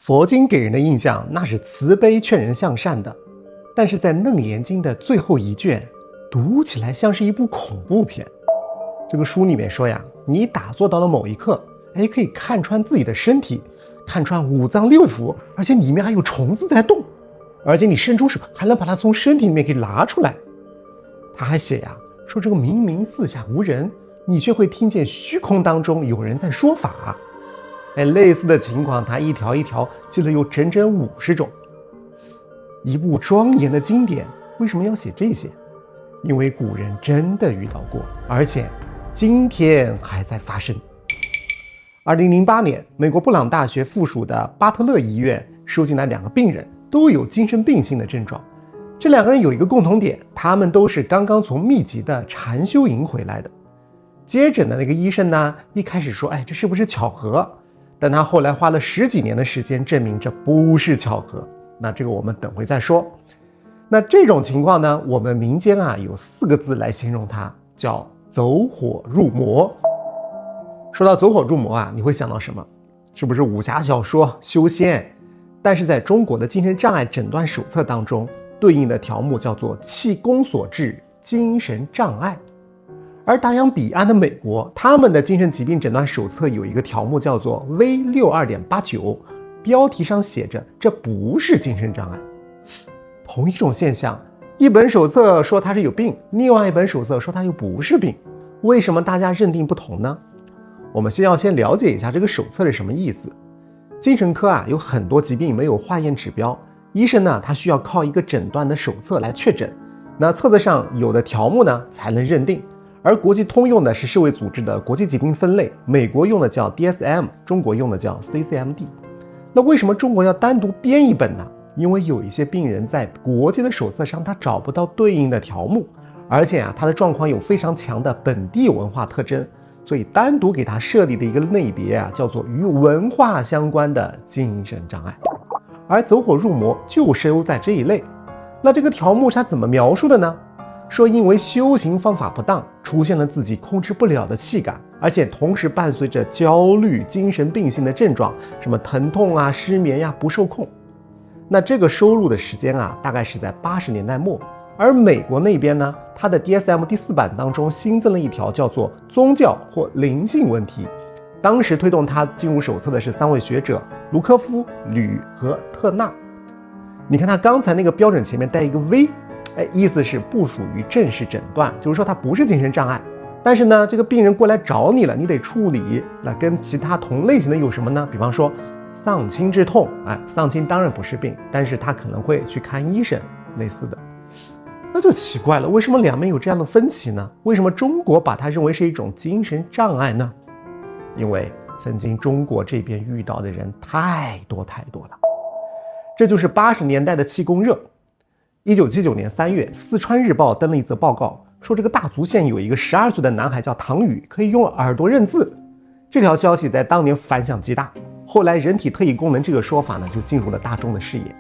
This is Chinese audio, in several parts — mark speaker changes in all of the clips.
Speaker 1: 佛经给人的印象那是慈悲劝人向善的，但是在《楞严经》的最后一卷，读起来像是一部恐怖片。这个书里面说呀，你打坐到了某一刻，可以看穿自己的身体，看穿五脏六腑，而且里面还有虫子在动，而且你伸出手还能把它从身体里面给拿出来。他还写呀，说这个明明四下无人，你却会听见虚空当中有人在说法。类似的情况他一条一条记了有整整50种。一部庄严的经典为什么要写这些？因为古人真的遇到过，而且今天还在发生。2008年，美国布朗大学附属的巴特勒医院收进来2个病人，都有精神病性的症状。这2个人有一个共同点，他们都是刚刚从密集的禅修营回来的。接诊的那个医生呢，一开始说这是不是巧合，但他后来花了10几年的时间证明这不是巧合。那这个我们等会再说。那这种情况呢，我们民间有4个字来形容它，叫走火入魔。说到走火入魔你会想到什么？是不是武侠小说修仙？但是在中国的精神障碍诊断手册当中，对应的条目叫做气功所致精神障碍。而大洋彼岸的美国，他们的精神疾病诊断手册有一个条目叫做 V62.89， 标题上写着这不是精神障碍。同一种现象，一本手册说他是有病，另外一本手册说他又不是病，为什么大家认定不同呢？我们先了解一下这个手册是什么意思。精神科有很多疾病没有化验指标，医生呢他需要靠一个诊断的手册来确诊，那册子上有的条目呢才能认定。而国际通用的是世卫组织的国际疾病分类，美国用的叫 DSM， 中国用的叫 CCMD。 那为什么中国要单独编一本呢？因为有一些病人在国际的手册上他找不到对应的条目，而且他的状况有非常强的本地文化特征，所以单独给他设立的一个类别叫做与文化相关的精神障碍，而走火入魔就收在这一类。那这个条目是他怎么描述的呢？说因为修行方法不当，出现了自己控制不了的气感，而且同时伴随着焦虑、精神病性的症状，什么疼痛失眠不受控。那这个收录的时间大概是在80年代末。而美国那边呢，它的 DSM 第4版当中新增了一条叫做宗教或灵性问题。当时推动它进入手册的是3位学者，卢科夫、吕和特纳。你看他刚才那个标准前面带一个 V，意思是不属于正式诊断，就是说它不是精神障碍。但是呢，这个病人过来找你了，你得处理。那跟其他同类型的有什么呢？比方说丧亲之痛，丧亲当然不是病，但是他可能会去看医生，类似的。那就奇怪了，为什么两边有这样的分歧呢？为什么中国把它认为是一种精神障碍呢？因为曾经中国这边遇到的人太多了。这就是80年代的气功热。1979年3月，四川日报登了一则报告，说这个大足县有一个12岁的男孩叫唐宇，可以用耳朵认字。这条消息在当年反响极大，后来人体特异功能这个说法呢就进入了大众的视野。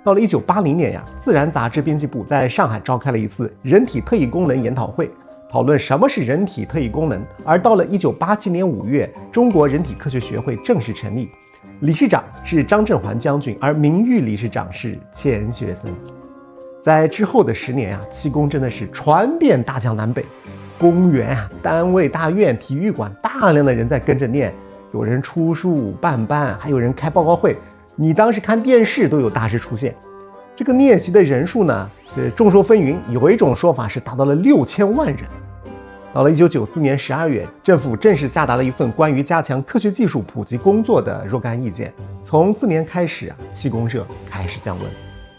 Speaker 1: 到了1980年自然杂志编辑部在上海召开了一次人体特异功能研讨会，讨论什么是人体特异功能。而到了1987年5月，中国人体科学学会正式成立，理事长是张振环将军，而名誉理事长是钱学森。在之后的10年气功真的是传遍大江南北，公园单位、大院、体育馆，大量的人在跟着念，有人出书办班，还有人开报告会。你当时看电视都有大师出现。这个练习的人数呢，众说纷纭，有一种说法是达到了6000万人。到了1994年12月，政府正式下达了一份关于加强科学技术普及工作的若干意见。从4年开始气功热开始降温。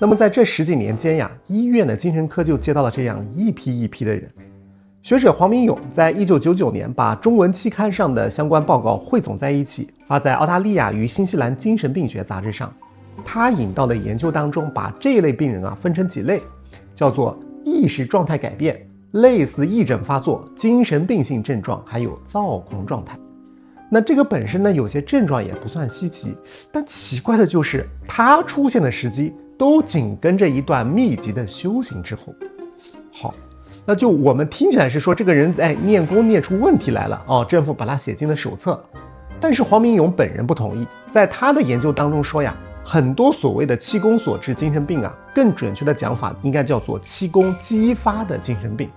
Speaker 1: 那么在这10几年间医院的精神科就接到了这样一批一批的人。学者黄明勇在1999年把中文期刊上的相关报告汇总在一起，发在澳大利亚与新西兰精神病学杂志上。他引到的研究当中，把这一类病人分成几类，叫做意识状态改变、类似癔症发作、精神病性症状，还有躁狂状态。那这个本身呢，有些症状也不算稀奇，但奇怪的就是它出现的时机都紧跟着一段密集的修行之后。好，那就我们听起来是说这个人念功念出问题来了政府把他写进了手册。但是黄明勇本人不同意，在他的研究当中说很多所谓的气功所致精神病啊，更准确的讲法应该叫做气功激发的精神病，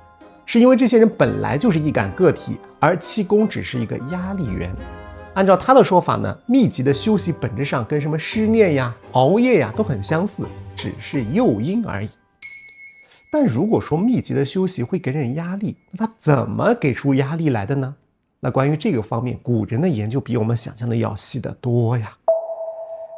Speaker 1: 是因为这些人本来就是易感个体，而气功只是一个压力源。按照他的说法呢，密集的休息本质上跟什么失恋呀、熬夜呀都很相似，只是诱因而已。但如果说密集的休息会给人压力，那他怎么给出压力来的呢？那关于这个方面，古人的研究比我们想象的要细得多呀。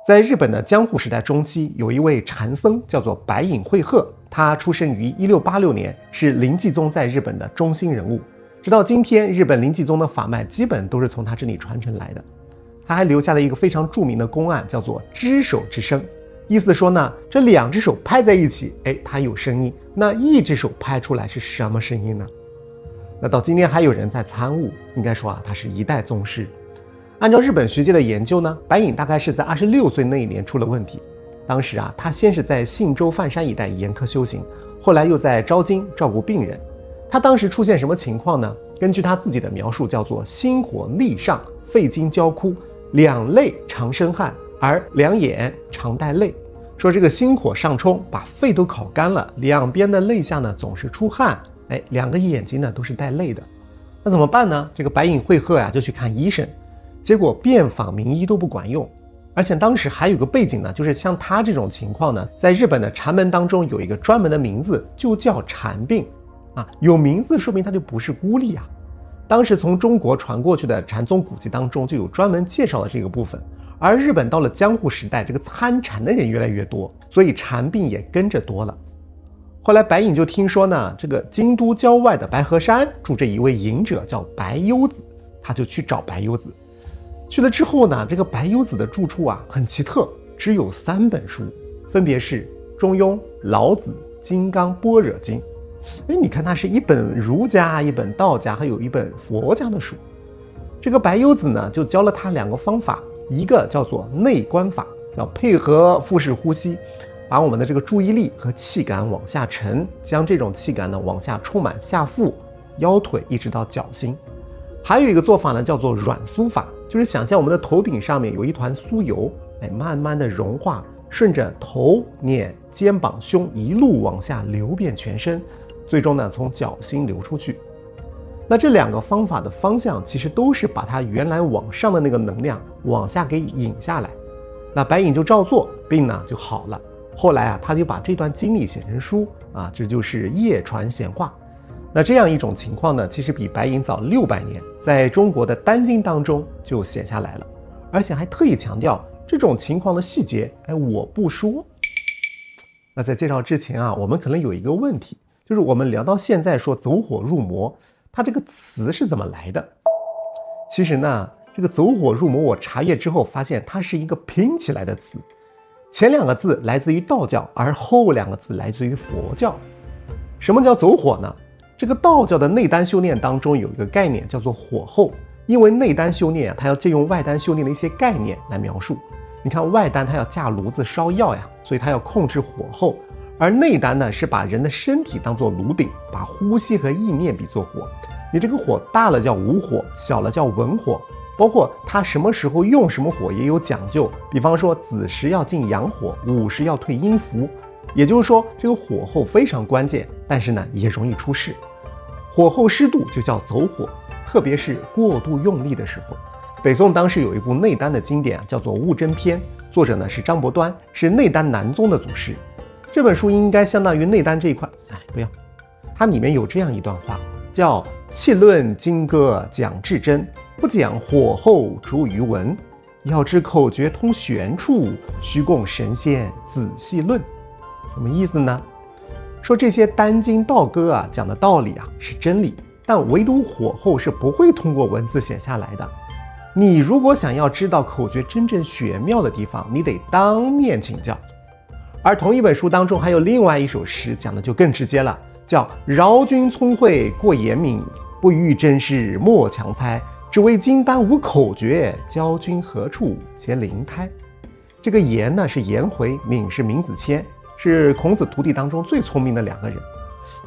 Speaker 1: 在日本的江户时代中期，有一位禅僧叫做白隐慧鹤，他出生于1686年，是临济宗在日本的中心人物。直到今天，日本临济宗的法脉基本都是从他这里传承来的。他还留下了一个非常著名的公案，叫做只手之声，意思说呢，这2只手拍在一起，它有声音，那1只手拍出来是什么声音呢？那到今天还有人在参悟，应该说他是一代宗师。按照日本学界的研究呢，白隐大概是在26岁那一年出了问题。当时他先是在信州范山一带严苛修行，后来又在昭京照顾病人。他当时出现什么情况呢？根据他自己的描述，叫做心火逆上，肺经焦枯，2肋常生汗，而2眼常带泪。说这个心火上冲，把肺都烤干了，2边的肋下呢总是出汗，2个眼睛呢都是带泪的。那怎么办呢？这个白隐慧鹤就去看医生，结果遍访名医都不管用。而且当时还有个背景呢，就是像他这种情况呢，在日本的禅门当中有一个专门的名字，就叫禅病有名字说明他就不是孤立啊。当时从中国传过去的禅宗古籍当中就有专门介绍了这个部分，而日本到了江户时代，这个参禅的人越来越多，所以禅病也跟着多了。后来白隐就听说呢，这个京都郊外的白河山住着一位隐者叫白优子，他就去找白优子。去了之后呢，这个白优子的住处很奇特，只有3本书，分别是中庸、老子、金刚般若经。你看它是一本儒家、一本道家，还有一本佛家的书。这个白优子呢，就教了他2个方法，一个叫做内观法，要配合腹式呼吸，把我们的这个注意力和气感往下沉，将这种气感呢往下充满下腹、腰腿一直到脚心。还有一个做法呢，叫做软酥法，就是想象我们的头顶上面有一团酥油，慢慢的融化，顺着头、脸、肩膀、胸一路往下流遍全身，最终呢从脚心流出去。那这2个方法的方向其实都是把它原来往上的那个能量往下给引下来。那白隐就照做，病呢就好了。后来他就把这段经历写成书这就是业传显化。那这样一种情况呢，其实比白隐早600年，在中国的丹经当中就写下来了，而且还特意强调这种情况的细节，我不说。那在介绍之前我们可能有一个问题，就是我们聊到现在说走火入魔，它这个词是怎么来的？其实呢，这个走火入魔我查阅之后发现它是一个拼起来的词，前2个字来自于道教，而后2个字来自于佛教。什么叫走火呢？这个道教的内丹修炼当中有一个概念叫做火候，因为内丹修炼它要借用外丹修炼的一些概念来描述。你看外丹它要架炉子烧药所以它要控制火候，而内丹呢是把人的身体当作炉鼎，把呼吸和意念比作火。你这个火大了叫无火，小了叫文火，包括它什么时候用什么火也有讲究，比方说子时要进阳火，午时要退阴符。也就是说这个火候非常关键，但是呢也容易出事。火候失度就叫走火，特别是过度用力的时候。北宋当时有一部内丹的经典叫做《悟真篇》，作者呢是张伯端，是内丹南宗的祖师。这本书应该相当于内丹这一块，不要，它里面有这样一段话，叫气论经歌讲至真，不讲火候逐于文，要知口诀通玄处，须供神仙仔细论。什么意思呢？说这些丹经道歌讲的道理是真理，但唯独火候是不会通过文字写下来的。你如果想要知道口诀真正玄妙的地方，你得当面请教。而同一本书当中还有另外一首诗讲的就更直接了，叫饶君聪慧过严明，不遇真实莫强猜，只为金丹无口诀，教君何处结灵胎。这个颜呢是颜回，敏是闵子骞，是孔子徒弟当中最聪明的2个人。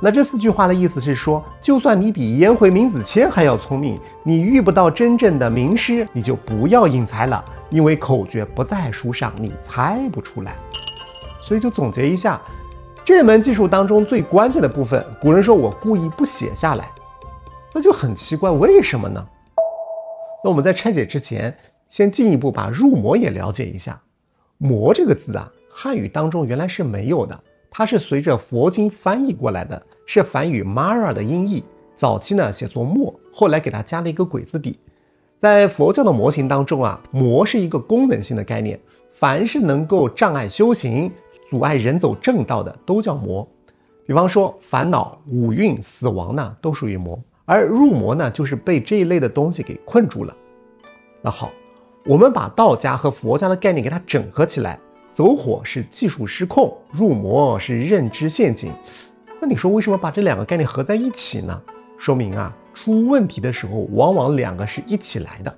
Speaker 1: 那这4句话的意思是说，就算你比颜回、闵子骞还要聪明，你遇不到真正的名师，你就不要应猜了，因为口诀不在书上，你猜不出来。所以就总结一下，这门技术当中最关键的部分，古人说我故意不写下来，那就很奇怪，为什么呢？那我们在拆解之前，先进一步把入魔也了解一下。魔这个字啊，汉语当中原来是没有的，它是随着佛经翻译过来的，是梵语 Mara 的音译，早期呢写作墨，后来给它加了一个鬼字底。在佛教的模型当中啊，魔是一个功能性的概念，凡是能够障碍修行、阻碍人走正道的都叫魔。比方说烦恼、五蕴、死亡呢，都属于魔，而入魔呢，就是被这一类的东西给困住了。那好，我们把道家和佛家的概念给它整合起来，走火是技术失控，入魔是认知陷阱。那你说为什么把这2个概念合在一起呢？说明啊，出问题的时候往往2个是一起来的。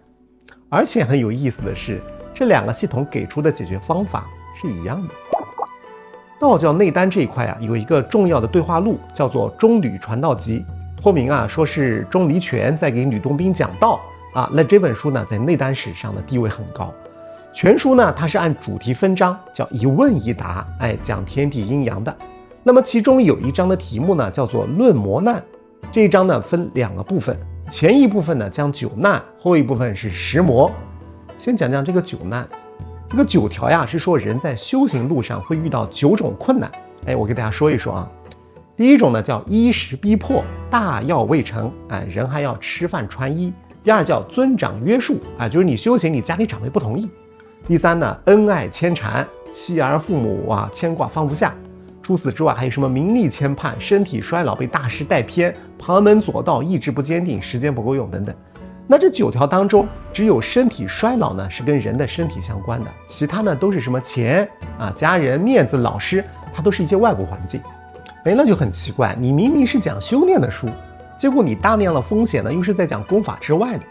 Speaker 1: 而且很有意思的是，这2个系统给出的解决方法是一样的。道教内丹这一块啊，有一个重要的对话录，叫做《中吕传道集》，托名啊说是钟离权在给吕洞宾讲道啊。那这本书呢，在内丹史上的地位很高。全书呢，它是按主题分章，叫一问一答，讲天地阴阳的。那么其中有一章的题目呢，叫做论魔难。这一章呢分2个部分，前一部分呢讲9难，后一部分是10魔。先讲讲这个9难。这个9条呀，是说人在修行路上会遇到9种困难。我给大家说一说啊。第一种呢叫衣食逼迫，大要未成，人还要吃饭穿衣。第二叫尊长约束，就是你修行，你家里长辈不同意。第三呢，恩爱牵缠，妻儿父母牵挂放不下。除此之外，还有什么名利牵绊，身体衰老被大师带偏，旁门左道，意志不坚定，时间不够用等等。那这9条当中，只有身体衰老呢是跟人的身体相关的，其他呢都是什么钱家人、面子、老师，它都是一些外部环境。那就很奇怪，你明明是讲修炼的书，结果你大量的风险呢又是在讲功法之外的。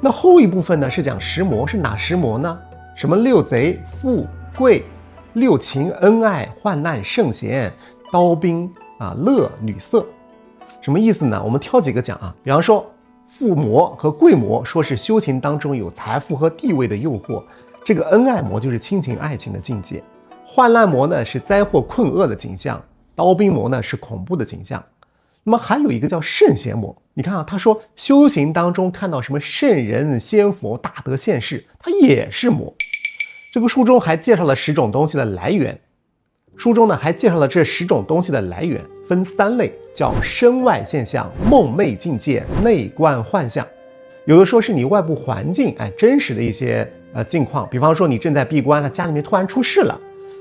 Speaker 1: 那后一部分呢是讲10魔，是哪10魔呢？什么6贼、富贵、6情、恩爱、患难、圣贤、刀兵乐、女色。什么意思呢？我们挑几个讲啊。比方说富魔和贵魔，说是修行当中有财富和地位的诱惑，这个恩爱魔就是亲情爱情的境界，患难魔呢是灾祸困厄的景象，刀兵魔呢是恐怖的景象。那么还有一个叫圣贤魔，你看他说修行当中看到什么圣人、仙佛、大德现世，它也是魔。这个书中还介绍了10种东西的来源。书中呢还介绍了这10种东西的来源，分3类，叫身外现象、梦寐境界、内观幻象。有的说是你外部环境真实的一些境况，比方说你正在闭关，家里面突然出事了。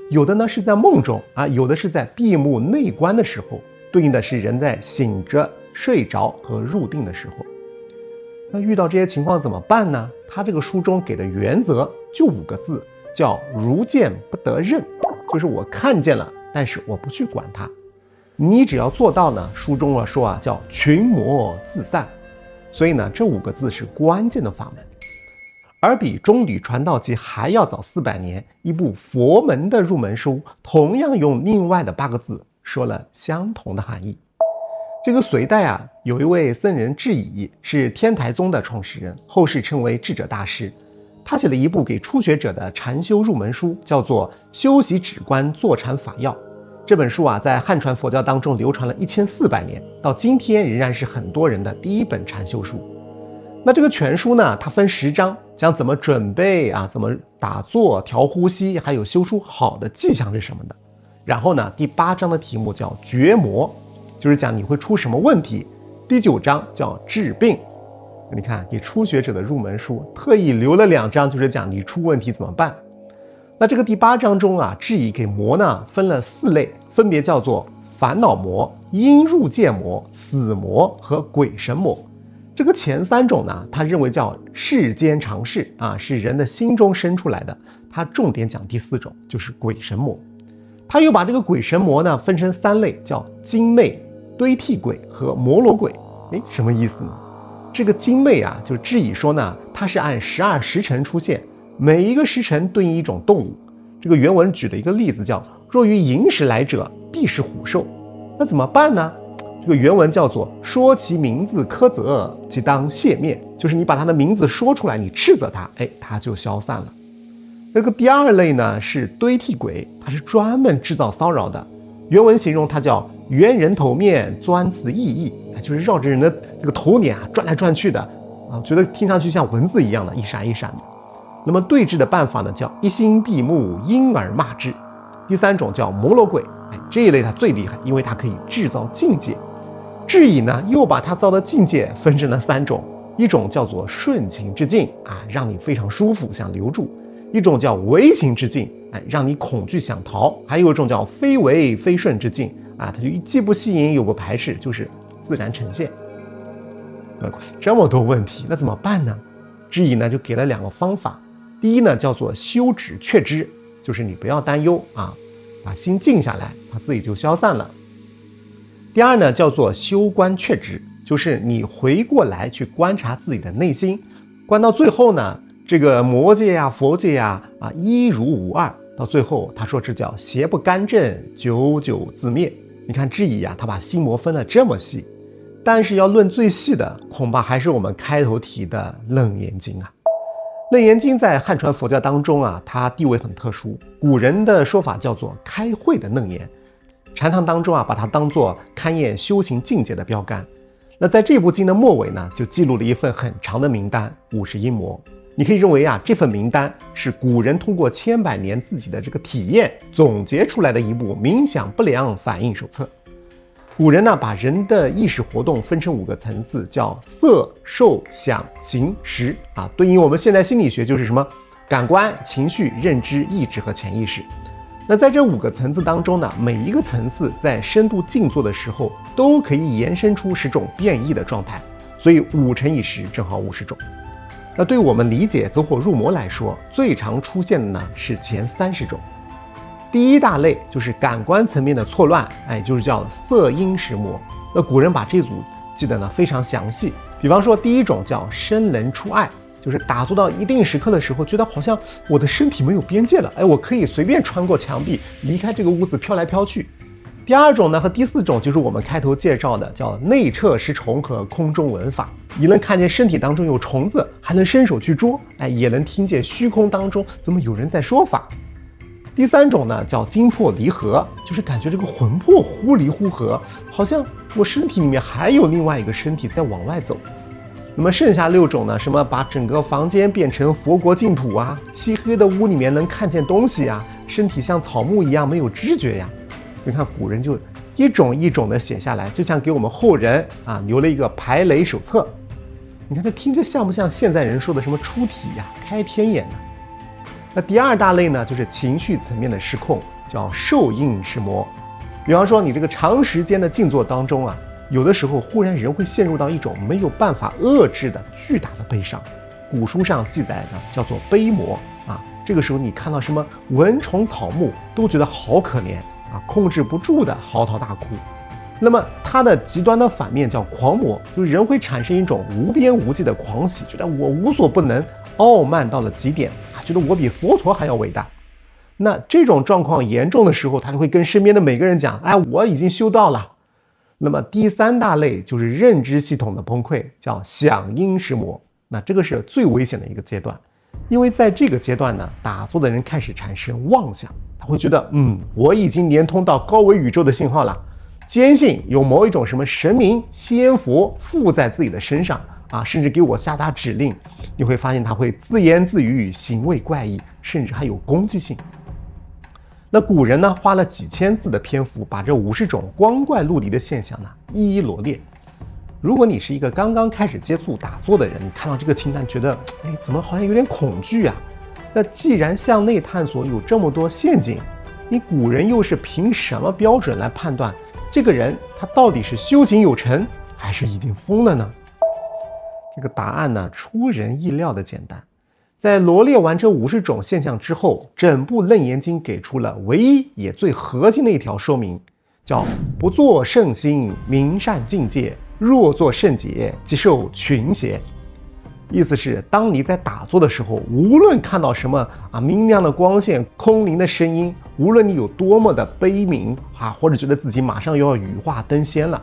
Speaker 1: 有的呢是在梦中有的是在闭目内观的时候，对应的是人在醒着、睡着和入定的时候。那遇到这些情况怎么办呢？他这个书中给的原则就5个字，叫如见不得任，就是我看见了，但是我不去管它。你只要做到呢，书中说叫群魔自散。所以呢，这5个字是关键的法门。而比《中吕传道集》还要早400年，一部佛门的入门书，同样用另外的8个字说了相同的含义。这个隋代有一位僧人智颐，是天台宗的创始人，后世称为智者大师。他写了一部给初学者的禅修入门书，叫做《修习止观坐禅法要》。这本书在汉传佛教当中流传了1400年，到今天仍然是很多人的第一本禅修书。那这个全书呢，它分10章，讲怎么准备怎么打坐、调呼吸，还有修出好的迹象是什么的。然后呢，第8章的题目叫绝魔，就是讲你会出什么问题。第9章叫治病。你看，给初学者的入门书特意留了2章，就是讲你出问题怎么办。那这个第8章中智颐给魔呢分了4类，分别叫做烦恼魔、阴入界魔、死魔和鬼神魔。这个前3种呢，他认为叫世间常事是人的心中生出来的。他重点讲第4种，就是鬼神魔。他又把这个鬼神魔呢分成3类，叫精魅、堆替鬼和摩罗鬼。什么意思呢？这个精魅就智颐说呢，它是按12时辰出现，每一个时辰对应一种动物。这个原文举的一个例子叫：若于寅时来者，必是虎兽。那怎么办呢？这个原文叫做说其名字苛责，即当谢灭，就是你把他的名字说出来，你斥责他，他就消散了。这个第二类呢是堆替鬼，它是专门制造骚扰的。原文形容它叫圆人头面，钻刺熠熠，就是绕着人的这个头脸转来转去的啊，觉得听上去像蚊子一样的，一闪一闪的。那么对治的办法呢，叫一心闭目，因而骂之。第三种叫摩罗鬼，这一类它最厉害，因为它可以制造境界。智乙呢，又把它造的境界分成了3种，一种叫做顺情之境让你非常舒服想留住；一种叫违情之境，让你恐惧想逃；还有一种叫非违非顺之境它就既不吸引又不排斥，就是自然呈现。这么多问题，那怎么办呢？智乙呢就给了2个方法。第一呢叫做休止却之，就是你不要担忧把心静下来，它自己就消散了。第二呢叫做休观却之，就是你回过来去观察自己的内心，观到最后呢，这个魔界佛界一如无二，到最后他说这叫邪不干正，久久自灭。你看智乙他把心魔分了这么细，但是要论最细的，恐怕还是我们开头提的楞严经楞严经在汉传佛教当中它地位很特殊，古人的说法叫做开慧的楞严，禅堂当中把它当作勘验修行境界的标杆。那在这部经的末尾呢，就记录了一份很长的名单，50阴魔。你可以认为这份名单是古人通过千百年自己的这个体验总结出来的一部冥想不良反应手册。古人呢把人的意识活动分成5个层次，叫色受想行识对应我们现代心理学就是什么感官、情绪、认知、意志和潜意识。那在这5个层次当中呢，每一个层次在深度静坐的时候都可以延伸出10种变异的状态，所以5乘以10正好50种。那对我们理解走火入魔来说，最常出现的呢是前30种。第一大类就是感官层面的错乱，就是叫色阴识魔。那古人把这组记得呢非常详细。比方说第一种叫身能出爱，就是打坐到一定时刻的时候，觉得好像我的身体没有边界了，我可以随便穿过墙壁，离开这个屋子飘来飘去。第二种呢和第4种就是我们开头介绍的叫内彻识虫和空中闻法，你能看见身体当中有虫子，还能伸手去捉，也能听见虚空当中怎么有人在说法。第3种呢叫精魄离合，就是感觉这个魂魄忽离忽合，好像我身体里面还有另外一个身体在往外走。那么剩下6种呢，什么把整个房间变成佛国净土漆黑的屋里面能看见东西身体像草木一样没有知觉你看古人就一种一种的写下来，就像给我们后人留了一个排雷手册。你看这听着像不像现在人说的什么出体开天眼呢？那第2大类呢就是情绪层面的失控，叫受阴识魔。比方说你这个长时间的静坐当中有的时候忽然人会陷入到一种没有办法遏制的巨大的悲伤，古书上记载的叫做悲魔这个时候你看到什么蚊虫草木都觉得好可怜控制不住的嚎啕大哭。那么它的极端的反面叫狂魔，就是人会产生一种无边无际的狂喜，觉得我无所不能，傲慢到了极点觉得我比佛陀还要伟大。那这种状况严重的时候，他就会跟身边的每个人讲我已经修道了。那么第3大类就是认知系统的崩溃，叫想阴识魔。那这个是最危险的一个阶段，因为在这个阶段呢，打坐的人开始产生妄想，他会觉得我已经连通到高维宇宙的信号了，坚信有某一种什么神明仙佛附在自己的身上甚至给我下达指令。你会发现他会自言自语，行为怪异，甚至还有攻击性。那古人呢花了几千字的篇幅，把这50种光怪陆离的现象呢一一罗列。如果你是一个刚刚开始接触打坐的人，你看到这个清单觉得怎么好像有点恐惧那既然向内探索有这么多陷阱，你古人又是凭什么标准来判断这个人他到底是修行有成还是已经疯了呢？这个答案呢出人意料的简单。在罗列完这50种现象之后，整部楞严经给出了唯一也最核心的一条说明，叫不作圣心，明善境界，若作圣解，即受群邪。意思是当你在打坐的时候，无论看到什么明亮的光线、空灵的声音，无论你有多么的悲悯或者觉得自己马上又要羽化登仙了，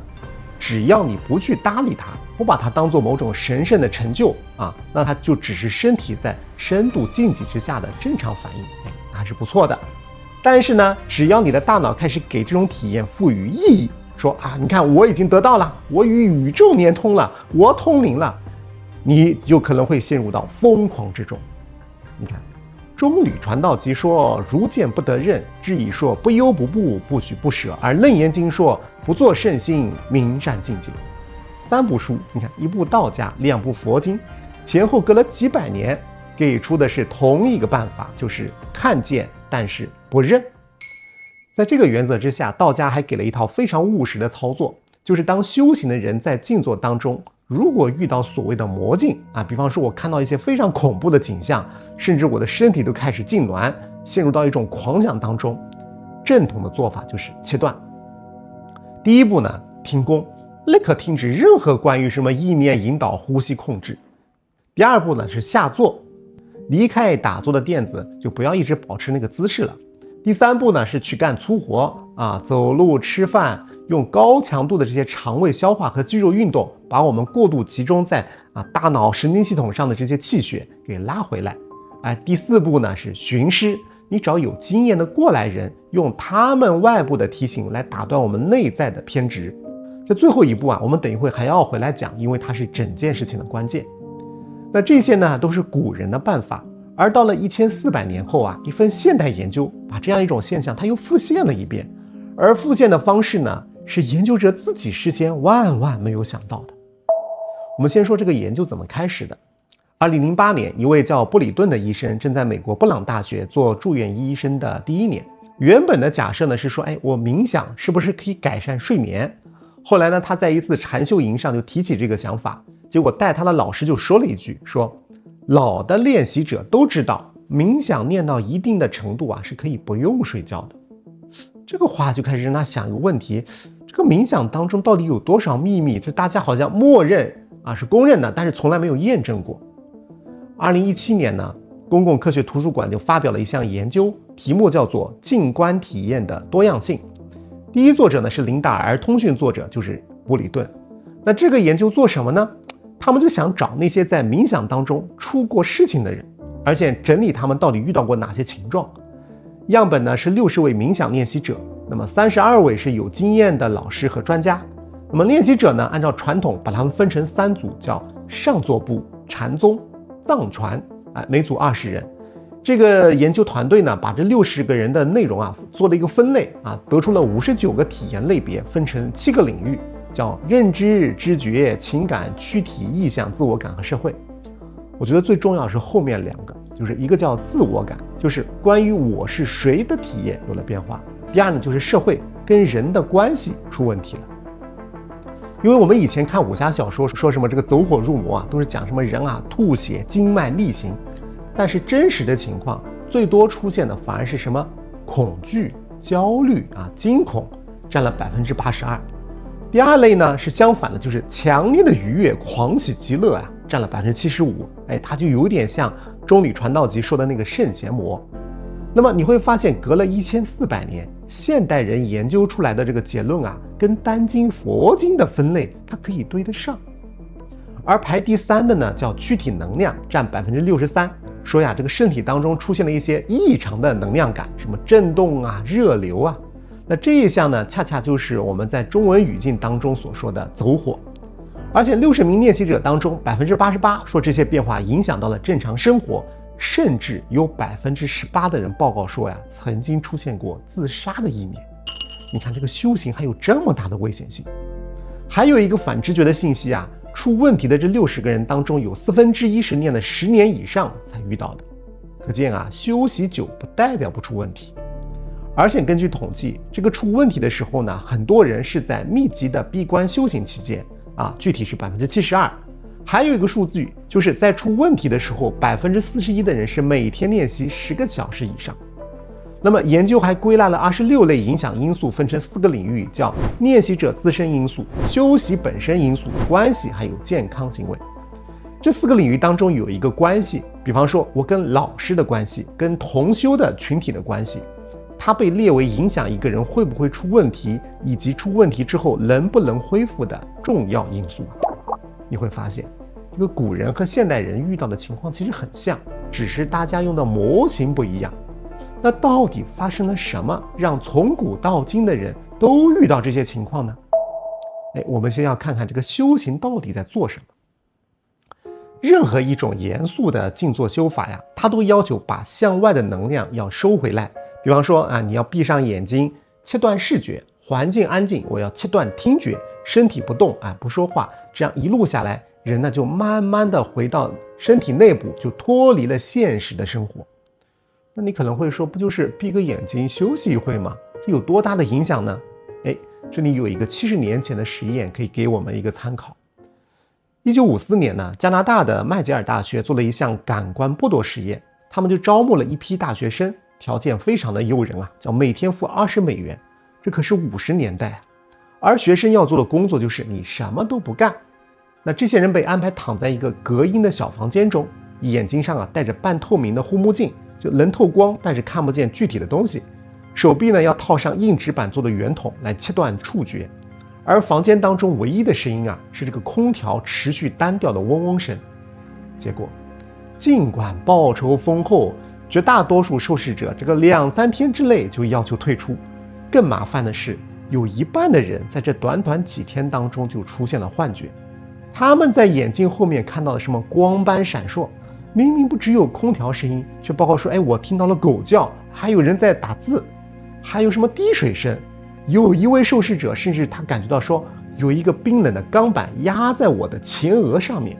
Speaker 1: 只要你不去搭理它，不把它当做某种神圣的成就那它就只是身体在深度禁忌之下的正常反应，还是不错的。但是呢，只要你的大脑开始给这种体验赋予意义，说你看我已经得到了，我与宇宙连通了，我通灵了，你就可能会陷入到疯狂之中。你看，中吕传道集说如见不得任，知以说不忧不怖，不取不舍，而楞严经说不作圣心，明善境界。三部书，你看，一部道家，两部佛经，前后隔了几百年，给出的是同一个办法，就是看见但是不认。在这个原则之下，道家还给了一套非常务实的操作，就是当修行的人在静坐当中，如果遇到所谓的魔境比方说我看到一些非常恐怖的景象，甚至我的身体都开始痉挛，陷入到一种狂想当中，正统的做法就是切断。第一步呢，停功，立刻停止任何关于什么意念引导、呼吸控制。第二步呢是下坐，离开打坐的垫子，就不要一直保持那个姿势了。第三步呢是去干粗活走路、吃饭，用高强度的这些肠胃消化和肌肉运动，把我们过度集中在大脑神经系统上的这些气血给拉回来。第四步呢是寻师，你找有经验的过来人，用他们外部的提醒来打断我们内在的偏执。这最后一步我们等一会还要回来讲，因为它是整件事情的关键。那这些呢都是古人的办法，而到了1400年后一份现代研究把这样一种现象它又复现了一遍，而复现的方式呢是研究者自己事先万万没有想到的。我们先说这个研究怎么开始的。2008年，一位叫布里顿的医生正在美国布朗大学做住院医生的第一年。原本的假设呢是说，我冥想是不是可以改善睡眠？后来呢，他在一次禅修营上就提起这个想法，结果带他的老师就说了一句，说老的练习者都知道，冥想练到一定的程度是可以不用睡觉的。这个话就开始让他想一个问题，这个冥想当中到底有多少秘密？这大家好像默认是公认的，但是从来没有验证过。2017年呢，公共科学图书馆就发表了一项研究，题目叫做静观体验的多样性。第一作者呢是林达尔，通讯作者就是布里顿。那这个研究做什么呢？他们就想找那些在冥想当中出过事情的人，而且整理他们到底遇到过哪些情况。样本呢是60位冥想练习者，那么32位是有经验的老师和专家。那么练习者呢，按照传统把他们分成3组，叫上座部、禅宗、藏传，每组20人。这个研究团队呢，把这60个人的内容做了一个分类得出了59个体验类别，分成7个领域，叫认知、知觉、情感、躯体、意象、自我感和社会。我觉得最重要是后面2个，就是一个叫自我感，就是关于我是谁的体验有了变化；第二呢，就是社会跟人的关系出问题了。因为我们以前看武侠小说说什么这个走火入魔都是讲什么人吐血、经脉逆行，但是真实的情况最多出现的反而是什么恐惧、焦虑惊恐，占了82%。第二类呢是相反的，就是强烈的愉悦、狂喜、极乐占了75%。它就有点像中吕传道集说的那个圣贤魔。那么你会发现，隔了1400年，现代人研究出来的这个结论跟单经、佛经的分类它可以对得上。而排第3的呢叫躯体能量，占63%，说这个身体当中出现了一些异常的能量感，什么震动热流那这一项呢恰恰就是我们在中文语境当中所说的走火。而且60名练习者当中88%说这些变化影响到了正常生活，甚至有18%的人报告说曾经出现过自杀的意念。你看这个修行还有这么大的危险性。还有一个反直觉的信息出问题的这60个人当中有1/4是念了10年以上才遇到的。可见修习久不代表不出问题。而且根据统计，这个出问题的时候呢，很多人是在密集的闭关修行期间具体是72%。还有一个数据，就是在出问题的时候，41%的人是每天练习10个小时以上。那么研究还归纳了26类影响因素，分成4个领域，叫练习者自身因素、修习本身因素、关系还有健康行为。这4个领域当中有一个关系，比方说我跟老师的关系，跟同修的群体的关系，它被列为影响一个人会不会出问题，以及出问题之后能不能恢复的重要因素。你会发现，这个古人和现代人遇到的情况其实很像，只是大家用的模型不一样。那到底发生了什么，让从古到今的人都遇到这些情况呢？我们先要看看这个修行到底在做什么。任何一种严肃的静坐修法呀，它都要求把向外的能量要收回来。比方说你要闭上眼睛，切断视觉，环境安静，我要切断听觉，身体不动不说话，这样一路下来，人呢就慢慢的回到身体内部，就脱离了现实的生活。那你可能会说，不就是闭个眼睛休息一会吗？这有多大的影响呢？这里有一个70年前的实验可以给我们一个参考。1954年呢，加拿大的麦吉尔大学做了一项感官剥夺实验，他们就招募了一批大学生，条件非常的诱人叫每天付20美元，这可是50年代而学生要做的工作就是你什么都不干。那这些人被安排躺在一个隔音的小房间中，眼睛上戴着半透明的护目镜，就能透光，但是看不见具体的东西。手臂呢要套上硬纸板做的圆筒来切断触觉。而房间当中唯一的声音是这个空调持续单调的嗡嗡声。结果尽管报酬丰厚，绝大多数受试者这个2-3天之内就要求退出。更麻烦的是，有一半的人在这短短几天当中就出现了幻觉，他们在眼镜后面看到了什么光斑闪烁，明明不只有空调声音，却包括说我听到了狗叫，还有人在打字，还有什么滴水声。有一位受试者甚至他感觉到说，有一个冰冷的钢板压在我的前额上面。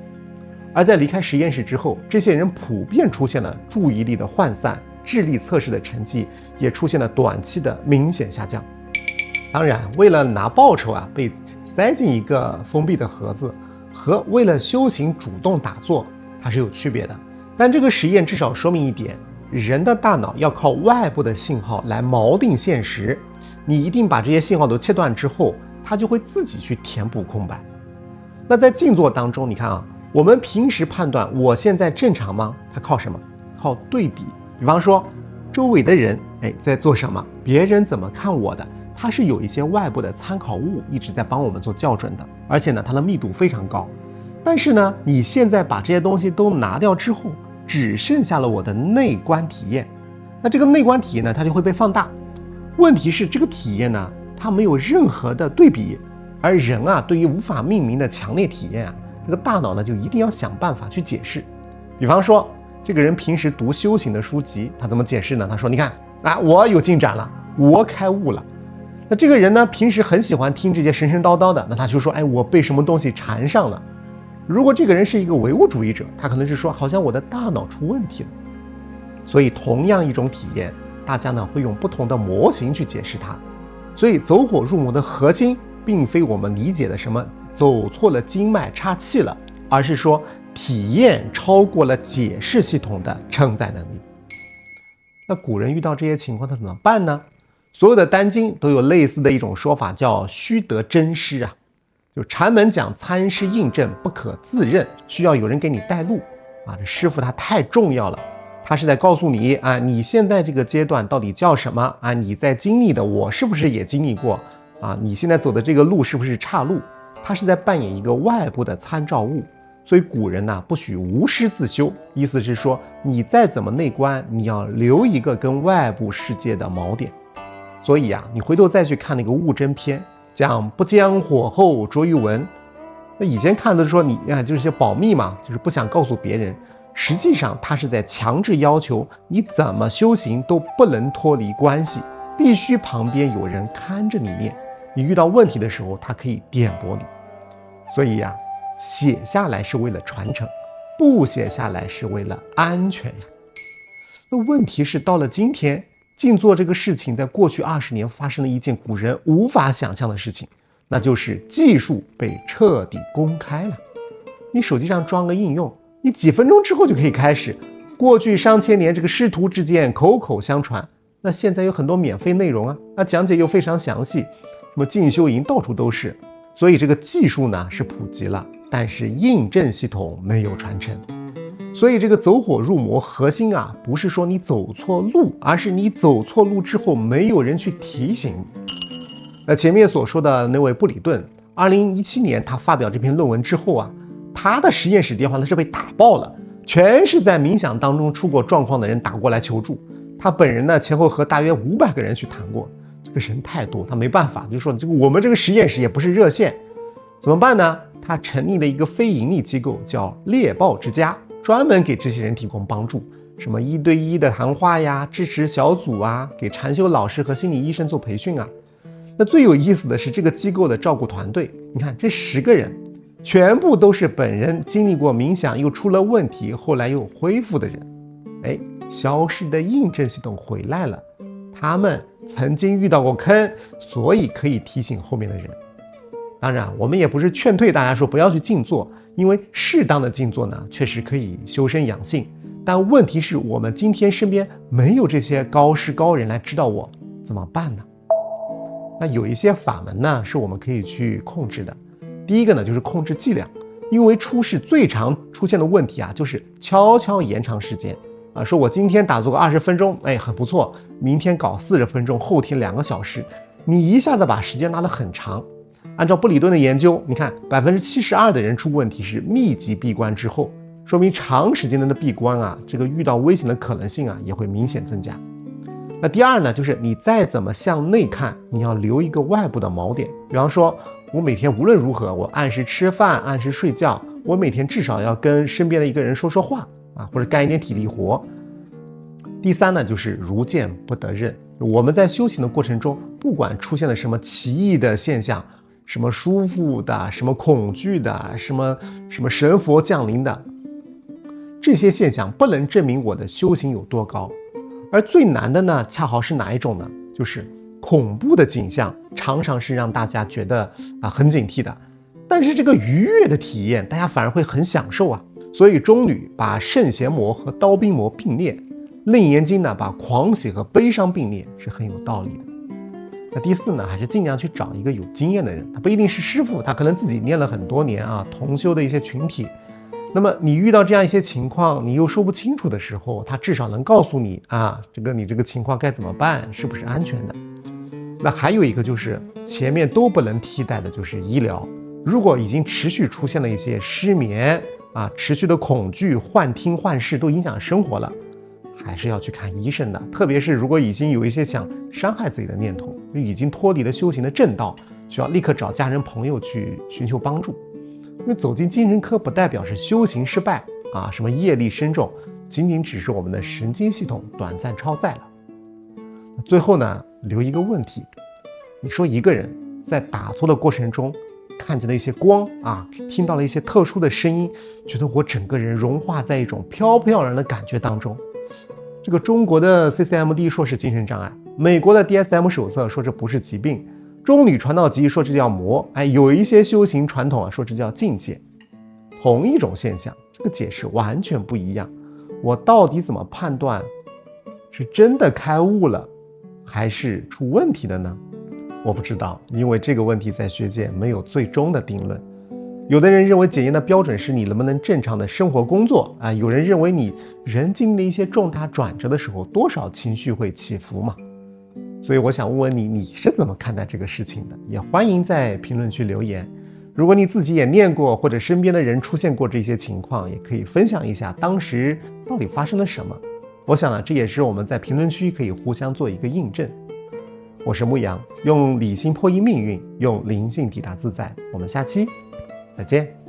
Speaker 1: 而在离开实验室之后，这些人普遍出现了注意力的涣散，智力测试的成绩也出现了短期的明显下降。当然，为了拿报酬被塞进一个封闭的盒子，和为了修行主动打坐它是有区别的。但这个实验至少说明一点，人的大脑要靠外部的信号来锚定现实，你一定把这些信号都切断之后，它就会自己去填补空白。那在静坐当中，你看我们平时判断我现在正常吗？它靠什么？靠对比。比方说周围的人在做什么，别人怎么看我的，它是有一些外部的参考物一直在帮我们做校准的，而且呢它的密度非常高。但是呢你现在把这些东西都拿掉之后，只剩下了我的内观体验。那这个内观体验呢，它就会被放大。问题是这个体验呢，它没有任何的对比，而人对于无法命名的强烈体验这个大脑呢就一定要想办法去解释。比方说这个人平时读修行的书籍，他怎么解释呢？他说你看我有进展了，我开悟了。那这个人呢平时很喜欢听这些神神叨叨的，那他就说我被什么东西缠上了。如果这个人是一个唯物主义者，他可能是说好像我的大脑出问题了。所以同样一种体验，大家呢会用不同的模型去解释它。所以走火入魔的核心并非我们理解的什么走错了经脉插气了，而是说体验超过了解释系统的承载能力。那古人遇到这些情况他怎么办呢？所有的丹经都有类似的一种说法，叫虚得真师就禅门讲参师印证不可自认，需要有人给你带路这师傅他太重要了，他是在告诉你你现在这个阶段到底叫什么你在经历的我是不是也经历过你现在走的这个路是不是岔路，他是在扮演一个外部的参照物。所以古人不许无师自修，意思是说你再怎么内观，你要留一个跟外部世界的锚点。所以你回头再去看那个悟真篇，讲不将火候着于文，那以前看的说你就是些保密嘛，就是不想告诉别人，实际上他是在强制要求你怎么修行都不能脱离关系，必须旁边有人看着你念，你遇到问题的时候他可以点拨你。所以写下来是为了传承，不写下来是为了安全那问题是到了今天，静坐这个事情在过去20年发生了一件古人无法想象的事情，那就是技术被彻底公开了。你手机上装个应用，你几分钟之后就可以开始。过去上千年这个师徒之间口口相传，那现在有很多免费内容讲解又非常详细，什么进修营到处都是。所以这个技术呢是普及了，但是印证系统没有传承。所以这个走火入魔核心啊，不是说你走错路，而是你走错路之后没有人去提醒你。那前面所说的那位布里顿，2017年他发表这篇论文之后啊，他的实验室电话那是被打爆了，全是在冥想当中出过状况的人打过来求助。他本人呢，前后和大约500个人去谈过，这个人太多，他没办法，就说我们这个实验室也不是热线，怎么办呢？他成立了一个非盈利机构，叫猎豹之家，专门给这些人提供帮助，什么1对1的谈话呀，支持小组啊，给禅修老师和心理医生做培训啊。那最有意思的是这个机构的照顾团队，你看这10个人全部都是本人经历过冥想又出了问题，后来又恢复的人。消失的印证系统回来了，他们曾经遇到过坑，所以可以提醒后面的人。当然我们也不是劝退大家说不要去静坐，因为适当的静坐呢确实可以修身养性，但问题是我们今天身边没有这些高师高人来指导我，怎么办呢？那有一些法门呢是我们可以去控制的。第一个呢就是控制剂量，因为出事最常出现的问题啊，就是悄悄延长时间啊，说我今天打坐个20分钟，很不错，明天搞40分钟，后天2个小时，你一下子把时间拉得很长。按照布里顿的研究，你看72%的人出问题是密集闭关之后，说明长时间的闭关啊，这个遇到危险的可能性啊也会明显增加。那第二呢，就是你再怎么向内看，你要留一个外部的锚点。比方说，我每天无论如何，我按时吃饭，按时睡觉，我每天至少要跟身边的一个人说说话啊，或者干一点体力活。第三呢，就是如见不得任。我们在修行的过程中，不管出现了什么奇异的现象，什么舒服的，什么恐惧的，什么神佛降临的，这些现象不能证明我的修行有多高。而最难的呢，恰好是哪一种呢？就是恐怖的景象常常是让大家觉得很警惕的，但是这个愉悦的体验大家反而会很享受啊。所以中吕把圣贤魔和刀兵魔并列，楞严经呢把狂喜和悲伤并列，是很有道理的。那第四呢，还是尽量去找一个有经验的人，他不一定是师父，他可能自己念了很多年啊，同修的一些群体。那么你遇到这样一些情况，你又说不清楚的时候，他至少能告诉你你这个情况该怎么办，是不是安全的。那还有一个就是前面都不能替代的，就是医疗。如果已经持续出现了一些失眠持续的恐惧、幻听幻视都影响生活了，还是要去看医生的。特别是如果已经有一些想伤害自己的念头，已经脱离了修行的正道，需要立刻找家人朋友去寻求帮助。因为走进精神科不代表是修行失败什么业力深重，仅仅只是我们的神经系统短暂超载了。最后呢，留一个问题，你说一个人在打坐的过程中看见了一些光听到了一些特殊的声音，觉得我整个人融化在一种飘飘然的感觉当中。这个中国的 CCMD 说是精神障碍，美国的 DSM 手册说这不是疾病，中吕传道集说这叫魔，有一些修行传统说这叫境界。同一种现象，这个解释完全不一样。我到底怎么判断是真的开悟了，还是出问题的呢？我不知道，因为这个问题在学界没有最终的定论。有的人认为检验的标准是你能不能正常的生活工作有人认为你人经历一些重大转折的时候，多少情绪会起伏嘛。所以我想问问你，你是怎么看待这个事情的？也欢迎在评论区留言。如果你自己也念过，或者身边的人出现过这些情况，也可以分享一下当时到底发生了什么。我想呢，这也是我们在评论区可以互相做一个印证。我是牧羊，用理性破译命运，用灵性抵达自在。我们下期再见。